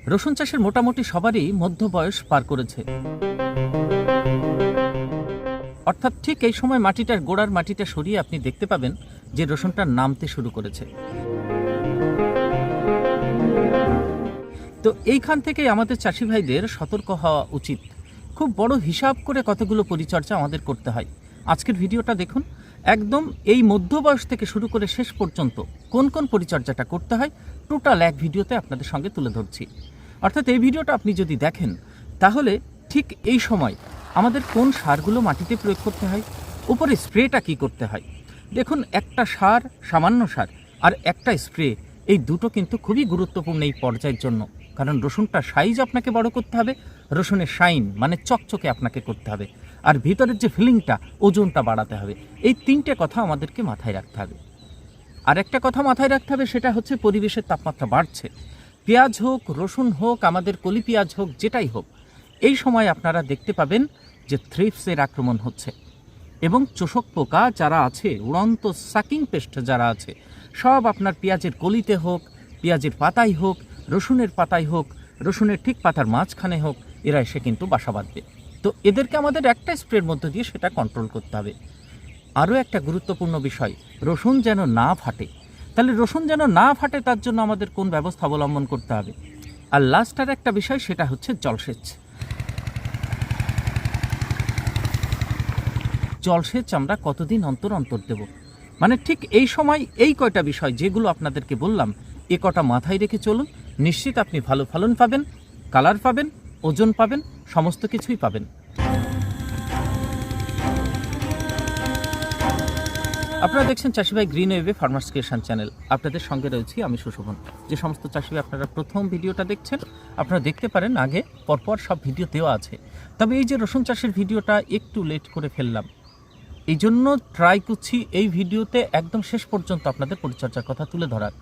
রসুন চাষের মোটামুটি সবারই মধ্য বয়স পার করেছে, অর্থাৎ ঠিক এই সময় মাটিটার গোড়ার মাটিটা সরিয়ে আপনি দেখতে পাবেন যে রসুনটা নামতে শুরু করেছে। তো এইখান থেকেই আমাদের চাষি ভাইদের সতর্ক হওয়া উচিত। খুব বড় হিসাব করে কতগুলো পরিচর্যা আমাদের করতে হয়। আজকের ভিডিওটা দেখুন, একদম এই মধ্য বয়স থেকে শুরু করে শেষ পর্যন্ত কোন কোন পরিচর্যাটা করতে হয় টোটাল এক ভিডিওতে আপনাদের সঙ্গে তুলে ধরছি। অর্থাৎ এই ভিডিওটা আপনি যদি দেখেন তাহলে ঠিক এই সময় আমাদের কোন সারগুলো মাটিতে প্রয়োগ করতে হয়, উপরে স্প্রেটা কি করতে হয়। দেখুন, একটা সার, সামান্য সার আর একটা স্প্রে, এই দুটো কিন্তু খুবই গুরুত্বপূর্ণ এই পর্যায়ের জন্য। কারণ রসুনটা সাইজ আপনাকে বড় করতে হবে, রসুনের শাইন মানে চকচকে আপনাকে করতে হবে, আর ভিতরের যে ফিলিংটা, ওজনটা বাড়াতে হবে। এই তিনটে কথা আমাদেরকে মাথায় রাখতে হবে। আর একটা কথা মাথায় রাখতে হবে, সেটা হচ্ছে পরিবেশের তাপমাত্রা বাড়ছে। পেঁয়াজ হোক, রসুন হোক, আমাদের কলি পেঁয়াজ হোক, যেটাই হোক, এই সময় আপনারা দেখতে পাবেন যে থ্রিপসের আক্রমণ হচ্ছে এবং চোষক পোকা যারা আছে, উড়ন্ত সাকিং পেস্ট যারা আছে, সব আপনার পেঁয়াজের কলিতে হোক, পেঁয়াজের পাতায় হোক, রসুনের পাতায় হোক, রসুনের ঠিক পাতার মাঝখানে হোক, এরা এসে কিন্তু বাসা বাঁধবে। তো এদেরকে আমাদের একটা স্প্রের মধ্যে দিয়ে সেটা কন্ট্রোল করতে হবে। আরও একটা গুরুত্বপূর্ণ বিষয়, রসুন যেন না ফাটে। তাহলে রসুন যেন না ফাটে তার জন্য আমাদের কোন ব্যবস্থা অবলম্বন করতে হবে। আর লাস্ট আর একটা বিষয়, সেটা হচ্ছে জলসেচ। জলসেচ আমরা কতদিন অন্তর অন্তর দেব, মানে ঠিক এই সময় এই কয়টা বিষয় যেগুলো আপনাদেরকে বললাম, এ কটা মাথায় রেখে চলুন। নিশ্চিত আপনি ভালো ফলন পাবেন, কালার পাবেন, ওজন পাবেন, সমস্ত কিছুই পাবেন। আপনারা দেখছেন চাষিভাই গ্রিন ওয়েভে ফার্মার্স ক্রিয়েশন চ্যানেল। আপনাদের সঙ্গে রয়েছি আমি সুশোভন। যে সমস্ত চাষিভাই আপনারা প্রথম ভিডিওটা দেখছেন, আপনারা দেখতে পারেন আগে পরপর সব ভিডিও দেওয়া আছে। তবে এই যে রসুন চাষের ভিডিওটা একটু লেট করে ফেললাম, এই জন্য ট্রাই করছি এই ভিডিওতে একদম শেষ পর্যন্ত আপনাদের পরিচর্যার কথা তুলে ধরার।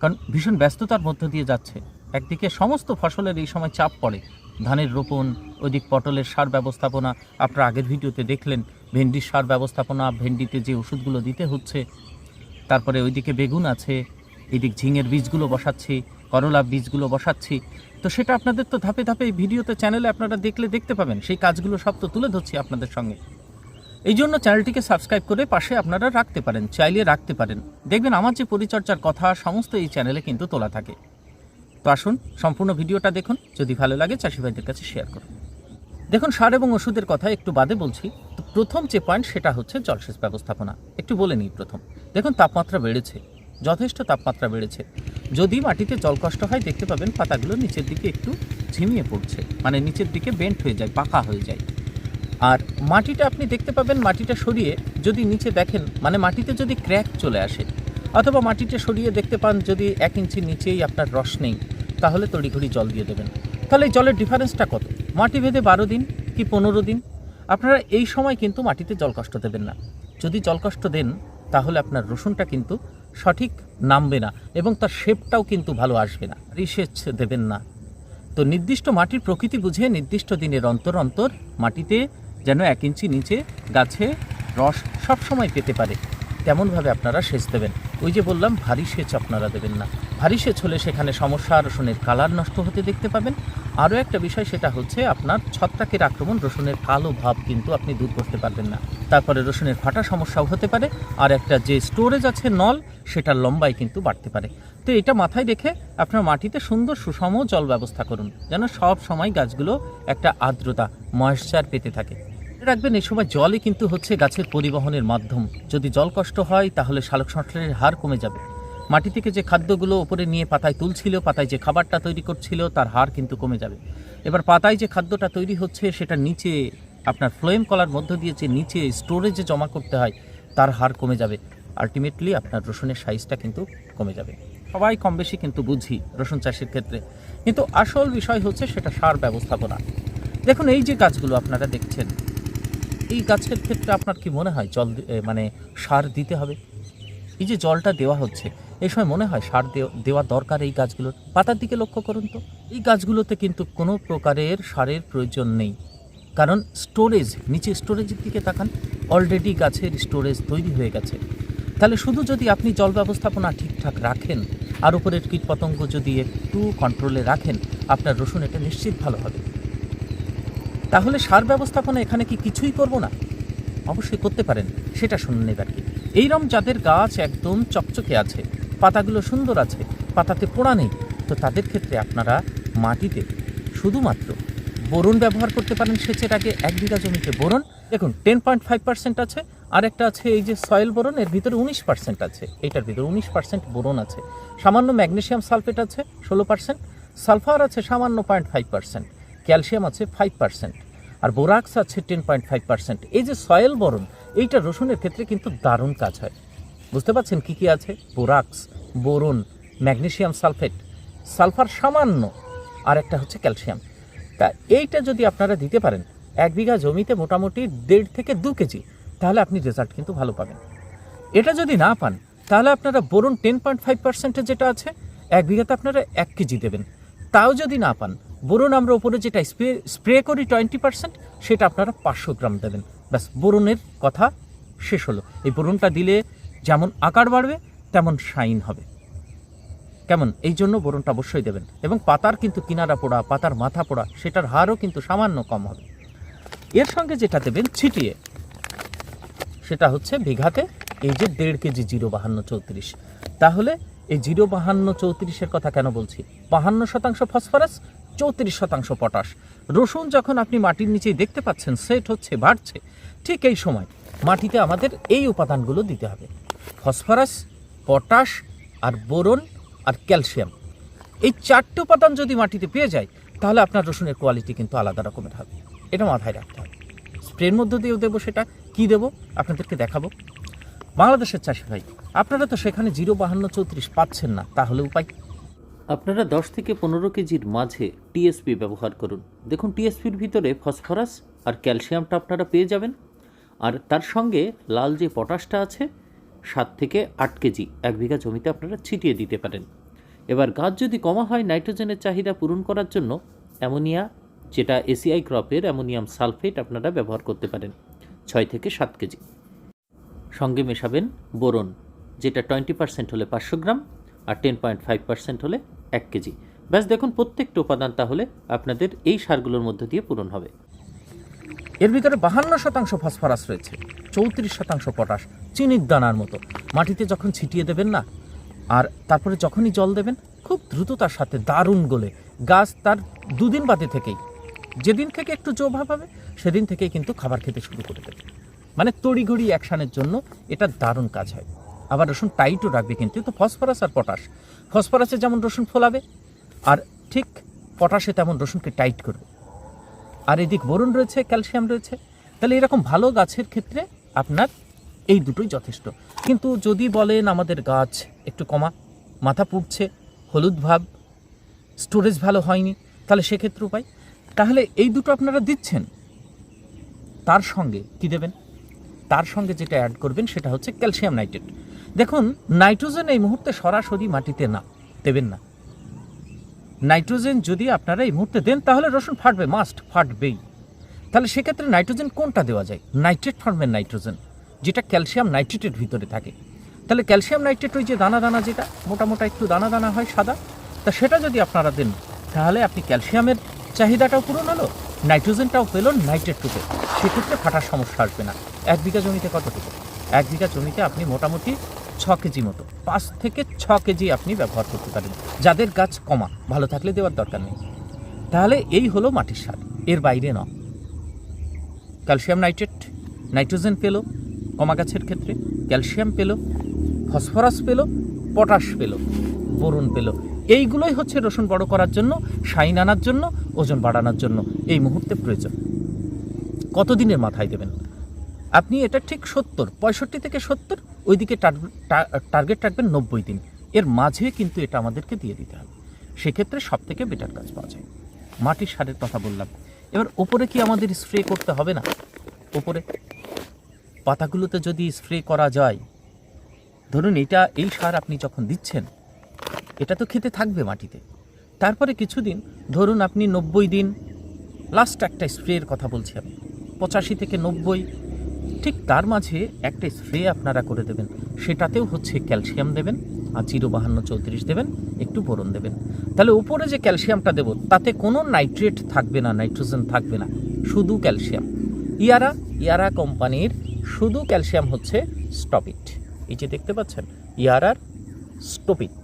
কারণ ভীষণ ব্যস্ততার মধ্য দিয়ে যাচ্ছে। একদিকে সমস্ত ফসলের এই সময় চাপ পড়ে, ধানের রোপণ, ওইদিক পটলের সার ব্যবস্থাপনা, আপনারা আগের ভিডিওতে দেখলেন ভেন্ডির সার ব্যবস্থাপনা, ভেন্ডিতে যে ওষুধগুলো দিতে হচ্ছে, তারপরে ওইদিকে বেগুন আছে, এদিক ঝিঙের বীজগুলো বসাচ্ছি, করলা বীজগুলো বসাচ্ছি। তো সেটা আপনাদের তো ধাপে ধাপে এই ভিডিওতে চ্যানেলে আপনারা দেখতে পাবেন। সেই কাজগুলো সব তো তুলে ধরছি আপনাদের সঙ্গে। এই জন্য চ্যানেলটিকে সাবস্ক্রাইব করে পাশে আপনারা রাখতে পারেন, চাইলে রাখতে পারেন। দেখবেন আমার যে পরিচর্যার কথা সমস্ত এই চ্যানেলে কিন্তু তোলা থাকে। তো আসুন সম্পূর্ণ ভিডিওটা দেখুন, যদি ভালো লাগে চাষি ভাইদের কাছে শেয়ার করুন। দেখুন, সার এবং ওষুধের কথা একটু বাদে বলছি। তো প্রথম যে পয়েন্ট, সেটা হচ্ছে জলসেচ ব্যবস্থাপনা। একটু বলে নিই প্রথম। দেখুন, তাপমাত্রা বেড়েছে, যথেষ্ট তাপমাত্রা বেড়েছে। যদি মাটিতে জল কষ্ট হয়, দেখতে পাবেন পাতাগুলো নিচের দিকে একটু ঝিমিয়ে পড়ছে, মানে নিচের দিকে বেন্ট হয়ে যায়, পাকা হয়ে যায়। আর মাটিটা আপনি দেখতে পাবেন, মাটিটা সরিয়ে যদি নিচে দেখেন, মানে মাটিতে যদি ক্র্যাক চলে আসে, অথবা মাটিটা সরিয়ে দেখতে পান যদি 1 ইঞ্চির নিচেই আপনার রস নেই, তাহলে তড়িঘড়ি জল দিয়ে দেবেন। তাহলে এই জলের ডিফারেন্সটা কত? মাটি ভেদে 12 দিন কি 15 দিন। আপনারা এই সময় কিন্তু মাটিতে জলকষ্ট দেবেন না। যদি জলকষ্ট দেন, তাহলে আপনার রসুনটা কিন্তু সঠিক নামবে না এবং তার শেপটাও কিন্তু ভালো আসবে না। রিসেচ দেবেন না। তো নির্দিষ্ট মাটির প্রকৃতি বুঝে নির্দিষ্ট দিনের অন্তর অন্তর মাটিতে যেন 1 ইঞ্চি নিচে গাছে রস সবসময় পেতে পারে, তেমনভাবে আপনারা সেচ দেবেন। ওই যে বললাম, ভারী সেচ আপনারা দেবেন না। ভারী সেচ হলে সেখানে সমস্যা, রসুনের কালার নষ্ট হতে দেখতে পাবেন। আরও একটা বিষয়, সেটা হচ্ছে আপনার ছত্রাকের আক্রমণ, রসুনের কালো ভাব কিন্তু আপনি দূর করতে পারবেন না। তারপরে রসুনের ফাটা সমস্যাও হতে পারে। আর একটা যে স্টোরেজ আছে নল, সেটার লম্বাই কিন্তু বাড়তে পারে। তো এটা মাথায় রেখে আপনার মাটিতে সুন্দর সুষম জল ব্যবস্থা করুন, যেন সব সময় গাছগুলো একটা আর্দ্রতা, ময়েশ্চার পেতে থাকে। রাখবেন, এই সময় জলই কিন্তু হচ্ছে গাছের পরিবহনের মাধ্যম। যদি জল কষ্ট হয়, তাহলে সালোকসংশ্লেষের হার কমে যাবে। মাটি থেকে যে খাদ্যগুলো উপরে নিয়ে পাতায় তুলছিল, পাতায় যে খাবারটা তৈরি করছিল, তার হার কিন্তু কমে যাবে। এবার পাতায় যে খাদ্যটা তৈরি হচ্ছে, সেটা নিচে আপনার ফ্লোয়েম কলার মধ্য দিয়ে যে নিচে স্টোরেজে জমা করতে হয়, তার হার কমে যাবে। আলটিমেটলি আপনার রসুনের সাইজটা কিন্তু কমে যাবে। সবাই কম বেশি কিন্তু বুঝি রসুন চাষের ক্ষেত্রে, কিন্তু আসল বিষয় হচ্ছে সেটা সার ব্যবস্থাপনা। দেখুন, এই যে গাছগুলো আপনারা দেখছেন, এই গাছের ক্ষেত্রে আপনার কি মনে হয় জল মানে সার দিতে হবে? এই যে জলটা দেওয়া হচ্ছে, এই সময় মনে হয় সার দেওয়া দরকার এই গাছগুলোর? পাতার দিকে লক্ষ্য করুন তো, এই গাছগুলোতে কিন্তু কোনো প্রকারের সারের প্রয়োজন নেই। কারণ স্টোরেজ, নিচে স্টোরেজের দিকে তাকান, অলরেডি গাছের স্টোরেজ তৈরি হয়ে গেছে। তাহলে শুধু যদি আপনি জল ব্যবস্থাপনা ঠিকঠাক রাখেন আর উপরের কীটপতঙ্গ যদি একটু কন্ট্রোলে রাখেন, আপনার রসুন এটা নিশ্চিত ভালো হবে। তাহলে সার ব্যবস্থাপনা এখানে কি কিছুই করব না? অবশ্যই করতে পারেন, সেটা শুনুন এবার কি। এইরকম যাদের গাছ একদম চকচকে আছে, পাতাগুলো সুন্দর আছে, পাতাতে পোড়া নেই, তো তাদের ক্ষেত্রে আপনারা মাটিতে শুধুমাত্র বোরন ব্যবহার করতে পারেন। সেচের আগে 1 বিঘা জমিতে বোরন, দেখুন 10.5% আছে, আর একটা আছে এই যে সয়েল বোরন, এর ভিতরে 19% আছে, এইটার ভিতরে 19% বোরন আছে, সামান্য ম্যাগনেসিয়াম সালফেট আছে 16%, সালফার আছে সামান্য 0.5%, ক্যালসিয়াম আছে 5%, আর বোরাক্স আছে 10.5%। এই যে সয়েল বোরন, এইটা রসুনের ক্ষেত্রে কিন্তু দারুণ কাজ হয়। বুঝতে পারছেন কি কি আছে? Borax, boron, magnesium sulphate, sulphur সামান্য, আর একটা হচ্ছে ক্যালসিয়াম। তা এইটা যদি আপনারা দিতে পারেন 1 বিঘা জমিতে মোটামুটি 1.5 থেকে 2 কেজি, তাহলে আপনি রেজাল্ট কিন্তু ভালো পাবেন। এটা যদি না পান, তাহলে আপনারা বোরন 10.5% যেটা আছে 1 বিঘাতে আপনারা 1 কেজি দেবেন। তাও যদি না পান, বোরন আমরা উপরে যেটা স্প্রে করি 20%, সেটা আপনারা 500 গ্রাম দেবেন। ব্যাস, বোরনের কথা শেষ হলো। এই বোরনটা দিলে যেমন আকার বাড়বে তেমন শাইন হবে। কেমন? এই জন্য বোরনটা অবশ্যই দেবেন। এবং পাতার কিন্তু কিনারা পোড়া, পাতার মাথা পোড়া, সেটার হারও কিন্তু সামান্য কম হবে। এর সঙ্গে যেটা দেবেন ছিটিয়ে, সেটা হচ্ছে বিঘাতে এই যে 1.5 কেজি 05234। তাহলে এই 05234-এর কথা কেন বলছি? 52% ফসফরাস, 34% পটাশ। রসুন যখন আপনি মাটির নিচেই দেখতে পাচ্ছেন সেট হচ্ছে, বাড়ছে, ঠিক এই সময় মাটিতে আমাদের এই উপাদানগুলো দিতে হবে: ফসফরাস, পটাশ, আর বোরন, আর ক্যালসিয়াম। এই 4টে উপাদান যদি মাটিতে পেয়ে যায়, তাহলে আপনার রসুনের কোয়ালিটি কিন্তু আলাদা রকমের হবে। এটা মাথায় রাখতে হবে। স্প্রের মধ্য দিয়েও দেবো, সেটা কি দেবো আপনাদেরকে দেখাবো। বাংলাদেশের চাষি ভাই, আপনারা তো সেখানে 05234 পাচ্ছেন না, তাহলে উপায়? আপনারা 10 থেকে 15 কেজির মাঝে টিএসপি ব্যবহার করুন। দেখুন, টিএসপির ভিতরে ফসফরাস আর ক্যালসিয়ামটা আপনারা পেয়ে যাবেন, আর তার সঙ্গে লাল যে পটাশটা আছে 7 থেকে 8 কেজি 1 বিঘা জমিতে আপনারা ছিটিয়ে দিতে পারেন। এবার গাছ যদি কমা হয়, নাইট্রোজেনের চাহিদা পূরণ করার জন্য অ্যামোনিয়া, যেটা এসিআই ক্রপের অ্যামোনিয়াম সালফেট, আপনারা ব্যবহার করতে পারেন 6 থেকে 7 কেজি। সঙ্গে মেশাবেন বোরন, যেটা 20% হলে 500 গ্রাম, আর 10.5% হলে 1 কেজি। ব্যাস, দেখুন প্রত্যেকটা উপাদান তাহলে আপনাদের এই সারগুলোর মধ্য দিয়ে পূরণ হবে। এর ভিতরে 52% ফসফরাস রয়েছে, 34% পটাশ, চিনির দানার মতো। মাটিতে যখন ছিটিয়ে দেবেন না, আর তারপরে যখনই জল দেবেন, খুব দ্রুততার সাথে দারুণ গলে গাছ তার 2 দিন বাদে থেকেই, যেদিন থেকে একটু জোভাব হবে সেদিন থেকেই কিন্তু খাবার খেতে শুরু করে দেবে। মানে তড়িঘড়ি অ্যাকশানের জন্য এটা দারুণ কাজ হয়। আবার রসুন টাইটও রাখবে কিন্তু। তো ফসফরাস আর পটাশ, ফসফরাসে যেমন রসুন ফোলাবে, আর ঠিক পটাশে তেমন রসুনকে টাইট করবে। আর এদিক বোরন রয়েছে, ক্যালসিয়াম রয়েছে। তাহলে এরকম ভালো গাছের ক্ষেত্রে আপনার এই দুটোই যথেষ্ট। কিন্তু যদি বলেন আমাদের গাছ একটু কমা, মাথা পুড়ছে, হলুদ ভাব, স্টোরেজ ভালো হয়নি, তাহলে সেক্ষেত্রে উপায়? তাহলে এই দুটো আপনারা দিচ্ছেন, তার সঙ্গে কি দেবেন? তার সঙ্গে যেটা অ্যাড করবেন সেটা হচ্ছে ক্যালসিয়াম নাইট্রেট। দেখুন, নাইট্রোজেন এই মুহূর্তে সরাসরি মাটিতে না দেবেন না। নাইট্রোজেন যদি আপনারা এই মুহূর্তে দেন, তাহলে রসুন ফাটবে, মাস্ট ফাটবেই। তাহলে সেক্ষেত্রে নাইট্রোজেন কোনটা দেওয়া যায়? নাইট্রেট ফর্মের নাইট্রোজেন, যেটা ক্যালসিয়াম নাইট্রেটের ভিতরে থাকে। তাহলে ক্যালসিয়াম নাইট্রেট, ওই যে দানা দানা, যেটা মোটা মোটা একটু দানা দানা হয় সাদা, তা সেটা যদি আপনারা দেন, তাহলে আপনি ক্যালসিয়ামের চাহিদাটাও পূরণ হলো, নাইট্রোজেনটাও পেল নাইট্রেট রূপে। সেক্ষেত্রে ফাটার সমস্যা আসবে না। 1 বিঘা জমিতে কতটুকু? 1 বিঘা জমিতে আপনি মোটামুটি 6 কেজি মতো, 5 থেকে 6 কেজি আপনি ব্যবহার করতে পারেন। যাদের গাছ কমা, ভালো থাকলে দেওয়ার দরকার নেই। তাহলে এই হলো মাটির সার, এর বাইরে না। ক্যালসিয়াম নাইট্রেট, নাইট্রোজেন পেল কমা গাছের ক্ষেত্রে, ক্যালসিয়াম পেল, ফসফরাস পেল, পটাশ পেল, বোরন পেল। এইগুলোই হচ্ছে রসুন বড় করার জন্য, শাইন আনার জন্য, ওজন বাড়ানোর জন্য এই মুহূর্তে প্রয়োজন। কতদিনের মাথায় দেবেন আপনি? এটা ঠিক 65 থেকে 70, ওইদিকে টার্গেট রাখবেন 90 দিন। এর মাঝে কিন্তু এটা আমাদেরকে দিয়ে দিতে হবে। সেক্ষেত্রে সব থেকে বেটার কাজ পাওয়া যায়। মাটির সারের কথা বললাম। এবার ওপরে কি আমাদের স্প্রে করতে হবে না? ওপরে পাতাগুলোতে যদি স্প্রে করা যায়, ধরুন এই সার আপনি যখন দিচ্ছেন, এটা তো খেতে থাকবে মাটিতে। তারপরে কিছুদিন, ধরুন আপনি 90 দিন, লাস্ট একটা স্প্রের কথা বলছি আমি, 85 থেকে 90, ঠিক তার মাঝে একটা স্প্রে আপনারা করে দেবেন। সেটাতেও হচ্ছে ক্যালসিয়াম দেবেন, আর 05234 দেবেন, একটু বোরন দেবেন। তাহলে উপরে যে ক্যালসিয়ামটা দেব তাতে কোনো নাইট্রেট থাকবে না, নাইট্রোজেন থাকবে না, শুধু ক্যালসিয়াম। ইয়ারা কোম্পানির শুধু ক্যালসিয়াম হচ্ছে স্টপিট। এই যে দেখতে পাচ্ছেন ইয়ারার স্টপিট,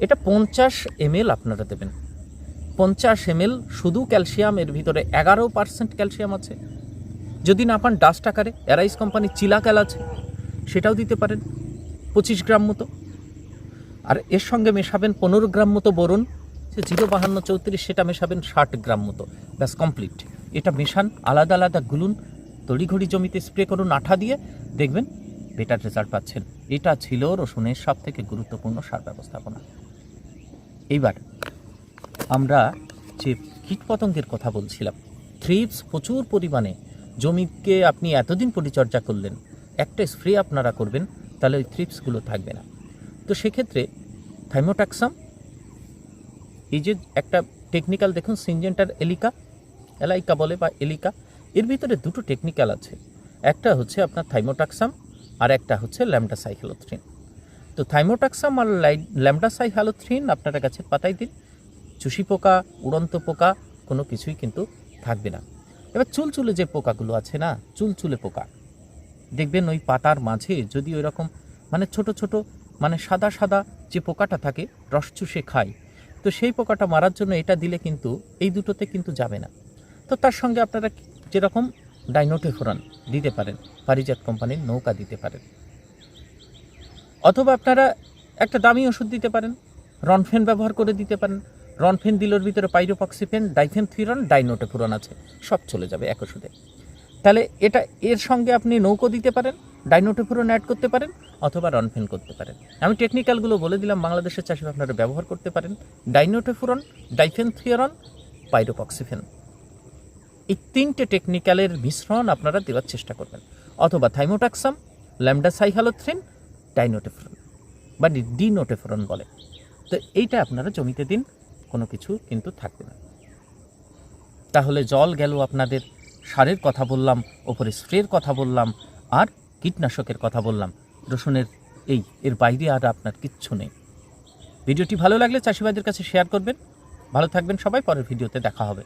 এটা 50 ml আপনারা দেবেন। 50 ml শুধু ক্যালসিয়াম, এর ভিতরে 11% ক্যালসিয়াম আছে। যদি না পান ডাস্ট আকারে এরাইস কোম্পানির চিলাক্যাল আছে, সেটাও দিতে পারেন 25 গ্রাম মতো। আর এর সঙ্গে মেশাবেন 15 গ্রাম মতো বোরন, যে 05234 সেটা মেশাবেন 60 গ্রাম মতো, ব্যাস কমপ্লিট। এটা মেশান, আলাদা আলাদা গুলুন, তড়িঘড়ি জমিতে স্প্রে করুন আঠা দিয়ে, দেখবেন বেটার রেজাল্ট পাচ্ছেন। এটা ছিল রসুনের সব থেকে গুরুত্বপূর্ণ সার ব্যবস্থাপনা। এইবার আমরা যে কীটপতঙ্গের কথা বলছিলাম, থ্রিপস প্রচুর পরিমাণে, জমিকে আপনি এতদিন পরিচর্যা করলেন, একটা স্প্রে আপনারা করবেন, তাহলে ওই থ্রিপসগুলো থাকবে না। তো সেক্ষেত্রে থাইমোটাক্সাম, এই যে একটা টেকনিক্যাল দেখুন, সিনজেন্টার এলাইকা বলে বা এলিকা, এর ভিতরে দুটো টেকনিক্যাল আছে। একটা হচ্ছে আপনার থাইমোটাক্সাম আর একটা হচ্ছে ল্যামডাসাইহ্যালোথ্রিন। তো থাইমোটাক্সাম আর ল্যামডাসাইহ্যালোথ্রিন আপনারা গাছের পাতায় দিন, চুষি পোকা, উড়ন্ত পোকা কোনো কিছুই কিন্তু থাকবে না। এবার চুলচুলে যে পোকাগুলো আছে না, চুলচুলে পোকা, দেখবেন ওই পাতার মাঝে যদি ওই রকম মানে ছোট ছোট মানে সাদা সাদা যে পোকাটা থাকে, রস চুষে খায়, তো সেই পোকাটা মারার জন্য এটা দিলে কিন্তু এই দুটোতে কিন্তু যাবে না। তো তার সঙ্গে আপনারা যেরকম ডাইনোটেফোরান দিতে পারেন, পারিজাত কোম্পানির নৌকা দিতে পারেন, অথবা আপনারা একটা দামি ওষুধ দিতে পারেন, রনফেন ব্যবহার করে দিতে পারেন। রনফেন দিলের ভিতরে পাইরোপক্সিফেন, ডাইফেনথিরন, ডাইনোটেফোরান আছে, সব চলে যাবে এক ওষুধে। তাহলে এটা এর সঙ্গে আপনি নৌকো দিতে পারেন, ডাইনোটেফোরান অ্যাড করতে পারেন, অথবা রনফেন করতে পারেন। আমি টেকনিক্যালগুলো বলে দিলাম, বাংলাদেশের চাষি আপনারা ব্যবহার করতে পারেন। ডাইনোটেফোরান, ডাইফেনথিরন, পাইরোপক্সিফেন, এই 3টে টেকনিক্যালের মিশ্রণ আপনারা দেওয়ার চেষ্টা করবেন, অথবা থাইমোটাক্সাম, ল্যামডাসাইহ্যালোথ্রিন, ডাইনোটেফোরান বা ডিনোটেফোরান বলে। তো এইটা আপনারা জমিতে দিন, কোনো কিছু কিন্তু থাকবে না। তাহলে জল গেল, আপনাদের সারের কথা বললাম, ওপরে স্প্রের কথা বললাম, আর কীটনাশকের কথা বললাম। রসুনের এর বাইরে আর আপনার কিচ্ছু নেই। ভিডিওটি ভালো লাগলে চাষিভাইদের কাছে শেয়ার করবেন। ভালো থাকবেন সবাই, পরের ভিডিওতে দেখা হবে।